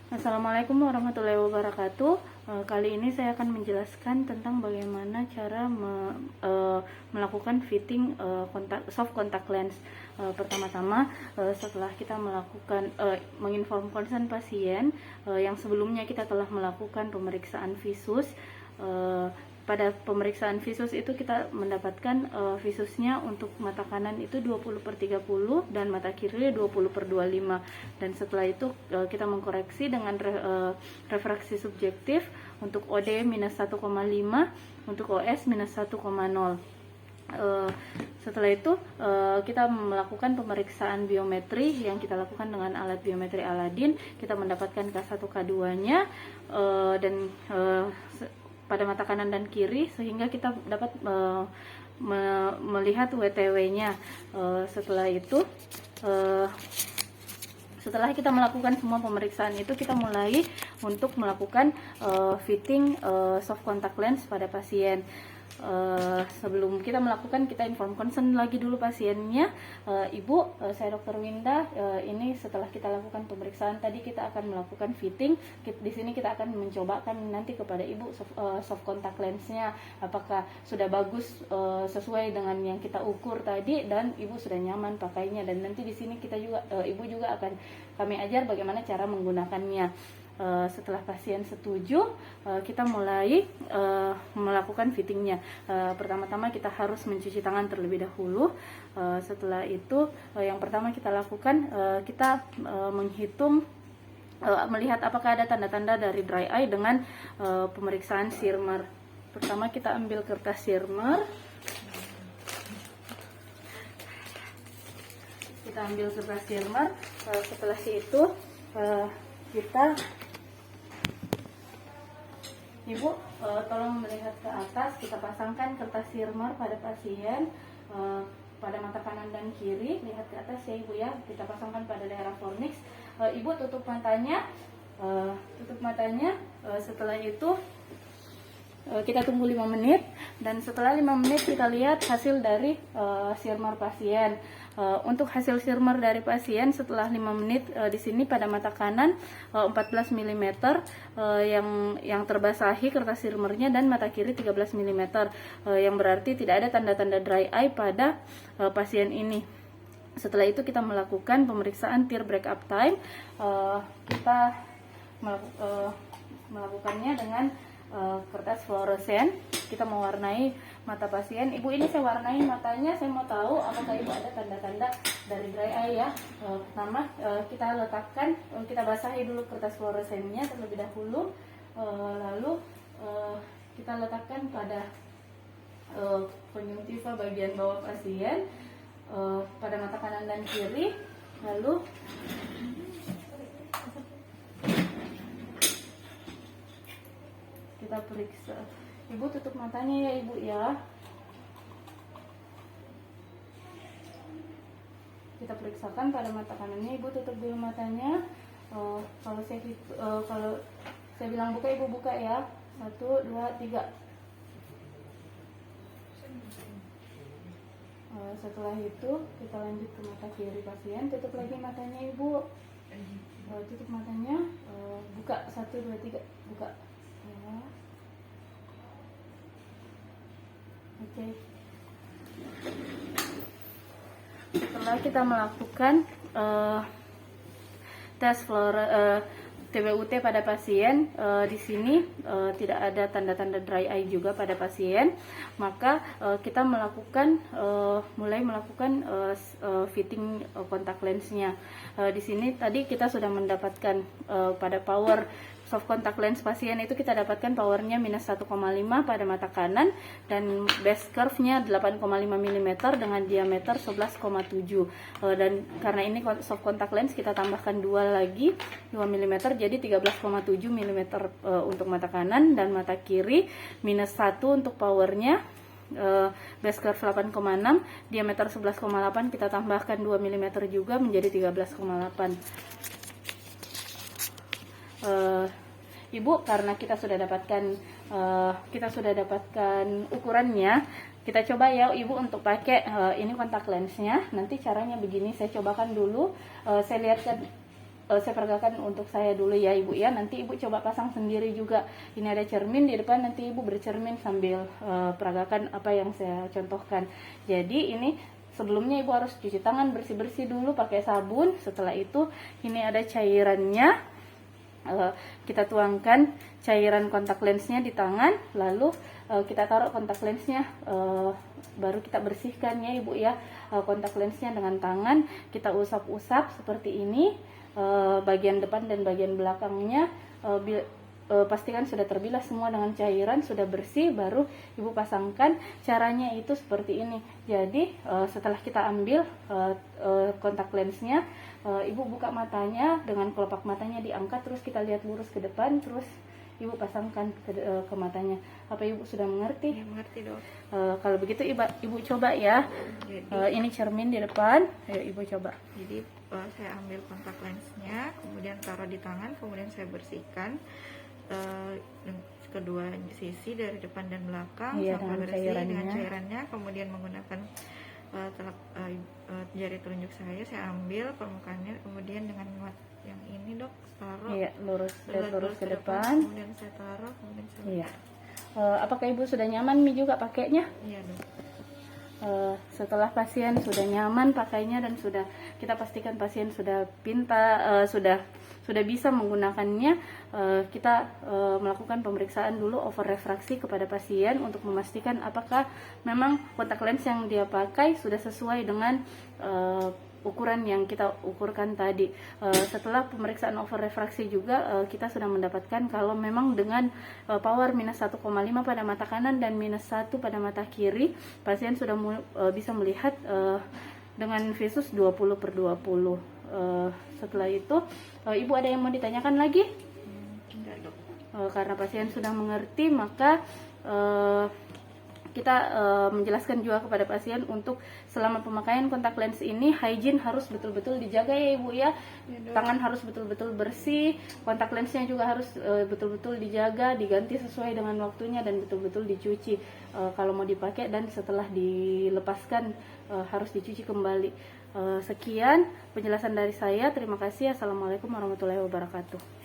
Assalamualaikum warahmatullahi wabarakatuh. Kali ini saya akan menjelaskan tentang bagaimana cara melakukan fitting soft contact lens. Pertama-tama, setelah kita melakukan menginform konsen pasien yang sebelumnya kita telah melakukan pemeriksaan visus. Pada pemeriksaan visus itu kita mendapatkan visusnya untuk mata kanan itu 20/30 dan mata kiri 20/25, dan setelah itu kita mengkoreksi dengan refraksi subjektif untuk OD minus 1,5, untuk OS minus 1,0. Setelah itu kita melakukan pemeriksaan biometri yang kita lakukan dengan alat biometri Aladin. Kita mendapatkan K1 K2 nya dan pada mata kanan dan kiri, sehingga kita dapat melihat WTW-nya. Setelah itu, setelah kita melakukan semua pemeriksaan itu, kita mulai untuk melakukan fitting soft contact lens pada pasien. Sebelum kita melakukan, kita inform concern lagi dulu pasiennya. Ibu, saya Dr. Winda. Ini setelah kita lakukan pemeriksaan tadi, kita akan melakukan fitting. Di sini kita akan mencobakan nanti kepada ibu soft contact lensnya apakah sudah bagus sesuai dengan yang kita ukur tadi, dan ibu sudah nyaman pakainya. Dan nanti di sini kita juga ibu juga akan kami ajar bagaimana cara menggunakannya. Setelah pasien setuju, kita mulai melakukan fittingnya. Pertama-tama kita harus mencuci tangan terlebih dahulu. Setelah itu, yang pertama kita lakukan, kita menghitung, melihat apakah ada tanda-tanda dari dry eye dengan pemeriksaan Schirmer. Pertama kita ambil kertas Schirmer. Kita ambil kertas Schirmer. Setelah itu kita, Ibu, tolong melihat ke atas. Kita pasangkan kertas Schirmer pada pasien pada mata kanan dan kiri. Lihat ke atas ya Ibu ya. Kita pasangkan pada daerah fornix. Ibu tutup matanya. Setelah itu kita tunggu 5 menit, dan setelah 5 menit kita lihat hasil dari Schirmer pasien. Untuk hasil Schirmer dari pasien setelah 5 menit, di sini pada mata kanan 14 mm yang terbasahi kertas Schirmernya, dan mata kiri 13 mm, yang berarti tidak ada tanda-tanda dry eye pada pasien ini. Setelah itu kita melakukan pemeriksaan tear breakup time. Kita melakukannya dengan kertas fluoresen. Kita mewarnai mata pasien. Ibu, ini saya warnai matanya. Saya mau tahu apakah ibu ada tanda-tanda dari dry eye ya. Pertama, kita letakkan, kita basahi dulu kertas fluoresennya terlebih dahulu. Lalu kita letakkan pada konjungtiva bagian bawah pasien, pada mata kanan dan kiri. Lalu kita periksa. Ibu tutup matanya ya Ibu ya. Kita periksakan pada mata kanannya. Ibu tutup dulu matanya. Kalau saya bilang buka, Ibu buka ya. 1, 2, 3. Setelah itu kita lanjut ke mata kiri pasien. Tutup lagi matanya Ibu. Tutup matanya. Buka. 1, 2, 3. Buka. Ya. Oke. Setelah kita melakukan tes TBUT pada pasien, di sini tidak ada tanda-tanda dry eye juga pada pasien, maka kita mulai melakukan fitting kontak lensnya. Di sini tadi kita sudah mendapatkan pada power soft contact lens pasien itu kita dapatkan powernya minus 1,5 pada mata kanan, dan base curve-nya 8,5 mm dengan diameter 11,7. Dan karena ini soft contact lens, kita tambahkan 2 lagi 2 mm, jadi 13,7 mm untuk mata kanan, dan mata kiri minus 1 untuk powernya. Base curve 8,6, diameter 11,8, kita tambahkan 2 mm juga menjadi 13,8. Ibu, karena kita sudah dapatkan ukurannya, kita coba ya Ibu untuk pakai ini kontak lensnya. Nanti caranya begini, saya cobakan dulu. Saya lihatkan saya peragakan untuk saya dulu ya Ibu ya. Nanti Ibu coba pasang sendiri juga. Ini ada cermin di depan, nanti Ibu bercermin sambil peragakan apa yang saya contohkan. Jadi ini sebelumnya Ibu harus cuci tangan bersih-bersih dulu pakai sabun. Setelah itu ini ada cairannya. Kita tuangkan cairan kontak lensnya di tangan, lalu kita taruh kontak lensnya, baru kita bersihkan ya Ibu ya. Kontak lensnya dengan tangan kita usap-usap seperti ini, bagian depan dan bagian belakangnya. Pastikan sudah terbilas semua dengan cairan, sudah bersih, baru Ibu pasangkan. Caranya itu seperti ini. Jadi setelah kita ambil kontak lensnya, Ibu buka matanya, dengan kelopak matanya diangkat, terus kita lihat lurus ke depan, terus Ibu pasangkan ke matanya. Apa Ibu sudah mengerti? Ya, mengerti dok. Kalau begitu Ibu coba ya. Jadi, Ini cermin di depan, ayo Ibu coba. jadi saya ambil kontak lensnya, kemudian taruh di tangan, kemudian saya bersihkan kedua sisi dari depan dan belakang sampai bersih dengan cairannya. Kemudian menggunakan jari telunjuk saya ambil permukaannya, kemudian dengan yang ini dok taruh lurus ke depan. Kemudian saya taruh, kemudian saya apakah Ibu sudah nyaman juga pakainya? Iya dok. Setelah pasien sudah nyaman pakainya dan sudah kita pastikan pasien sudah pintar, sudah bisa menggunakannya, kita melakukan pemeriksaan dulu over refraksi kepada pasien untuk memastikan apakah memang kontak lens yang dia pakai sudah sesuai dengan ukuran yang kita ukurkan tadi. Setelah pemeriksaan over refraksi juga kita sudah mendapatkan kalau memang dengan power minus 1,5 pada mata kanan dan minus 1 pada mata kiri, pasien sudah bisa melihat dengan visus 20/20. Setelah itu Ibu ada yang mau ditanyakan lagi? Enggak dok. Karena pasien sudah mengerti, maka kita menjelaskan juga kepada pasien untuk selama pemakaian kontak lens ini hygiene harus betul-betul dijaga ya Ibu ya. Tangan harus betul-betul bersih, kontak lensnya juga harus betul-betul dijaga, diganti sesuai dengan waktunya dan betul-betul dicuci kalau mau dipakai, dan setelah dilepaskan harus dicuci kembali. Sekian penjelasan dari saya. Terima kasih. Assalamualaikum warahmatullahi wabarakatuh.